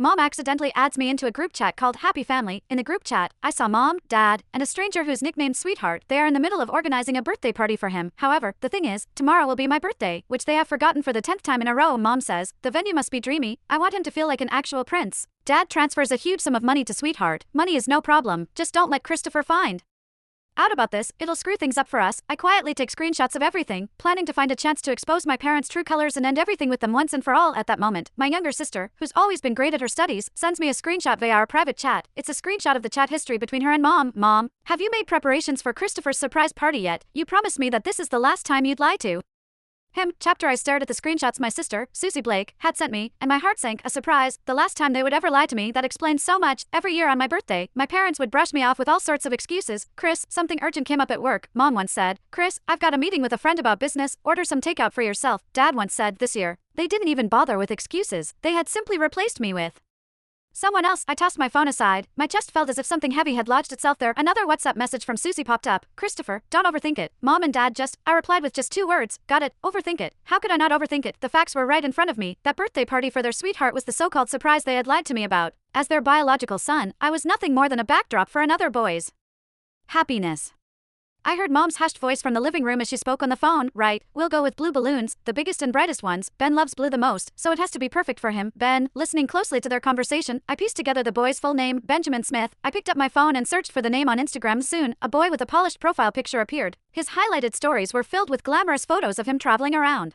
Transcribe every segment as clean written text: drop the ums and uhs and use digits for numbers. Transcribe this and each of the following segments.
Mom accidentally adds me into a group chat called Happy Family. In the group chat, I saw Mom, Dad, and a stranger who's nicknamed Sweetheart. They are in the middle of organizing a birthday party for him. However, the thing is, tomorrow will be my birthday, which they have forgotten for the 10th time in a row. Mom says, the venue must be dreamy. I want him to feel like an actual prince. Dad transfers a huge sum of money to Sweetheart. Money is no problem, just don't let Christopher find out about this, it'll screw things up for us. I quietly take screenshots of everything, planning to find a chance to expose my parents' true colors and end everything with them once and for all. At that moment, my younger sister, who's always been great at her studies, sends me a screenshot via our private chat. It's a screenshot of the chat history between her and Mom. Mom, have you made preparations for Christopher's surprise party yet? You promised me that this is the last time you'd lie to him. Chapter. I stared at the screenshots my sister, Susie Blake, had sent me, and my heart sank. A surprise, the last time they would ever lie to me. That explains so much. Every year on my birthday, my parents would brush me off with all sorts of excuses. Chris, something urgent came up at work. Mom once said, Chris, I've got a meeting with a friend about business, order some takeout for yourself. Dad once said, this year, they didn't even bother with excuses. They had simply replaced me with someone else. I tossed my phone aside. My chest felt as if something heavy had lodged itself there. Another WhatsApp message from Susie popped up. Christopher, don't overthink it. Mom and Dad just, I replied with just 2 words. Got it, overthink it. How could I not overthink it? The facts were right in front of me. That birthday party for their sweetheart was the so-called surprise they had lied to me about. As their biological son, I was nothing more than a backdrop for another boy's happiness. I heard Mom's hushed voice from the living room as she spoke on the phone. Right, we'll go with blue balloons, the biggest and brightest ones. Ben loves blue the most, so it has to be perfect for him. Ben, listening closely to their conversation, I pieced together the boy's full name, Benjamin Smith. I picked up my phone and searched for the name on Instagram. Soon, a boy with a polished profile picture appeared. His highlighted stories were filled with glamorous photos of him traveling around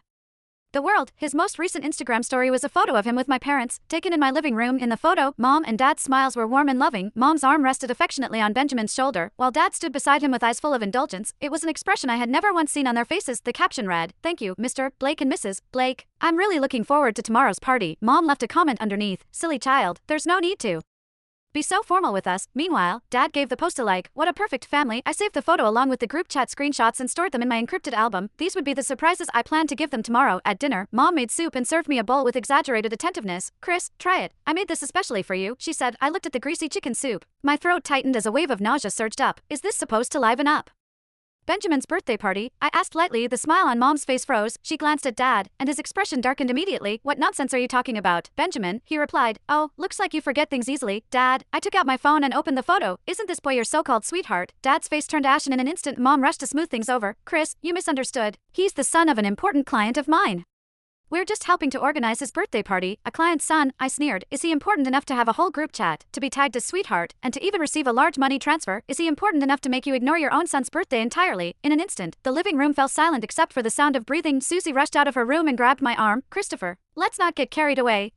the world. His most recent Instagram story was a photo of him with my parents, taken in my living room. In the photo, Mom and Dad's smiles were warm and loving. Mom's arm rested affectionately on Benjamin's shoulder, while Dad stood beside him with eyes full of indulgence. It was an expression I had never once seen on their faces. The caption read, "Thank you, Mr. Blake and Mrs. Blake. I'm really looking forward to tomorrow's party." Mom left a comment underneath, "Silly child, there's no need to be so formal with us." Meanwhile, Dad gave the post a like. What a perfect family. I saved the photo along with the group chat screenshots and stored them in my encrypted album. These would be the surprises I planned to give them tomorrow. At dinner, Mom made soup and served me a bowl with exaggerated attentiveness. Chris, try it. I made this especially for you, she said. I looked at the greasy chicken soup. My throat tightened as a wave of nausea surged up. Is this supposed to liven up Benjamin's birthday party? I asked lightly. The smile on Mom's face froze. She glanced at Dad, and his expression darkened immediately. What nonsense are you talking about, Benjamin? He replied. Oh, looks like you forget things easily, Dad. I took out my phone and opened the photo. Isn't this boy your so-called sweetheart? Dad's face turned ashen in an instant. Mom rushed to smooth things over. Chris, you misunderstood. He's the son of an important client of mine. We're just helping to organize his birthday party. A client's son, I sneered. Is he important enough to have a whole group chat, to be tagged as sweetheart, and to even receive a large money transfer? Is he important enough to make you ignore your own son's birthday entirely? In an instant, the living room fell silent except for the sound of breathing. Susie rushed out of her room and grabbed my arm. Christopher, let's not get carried away.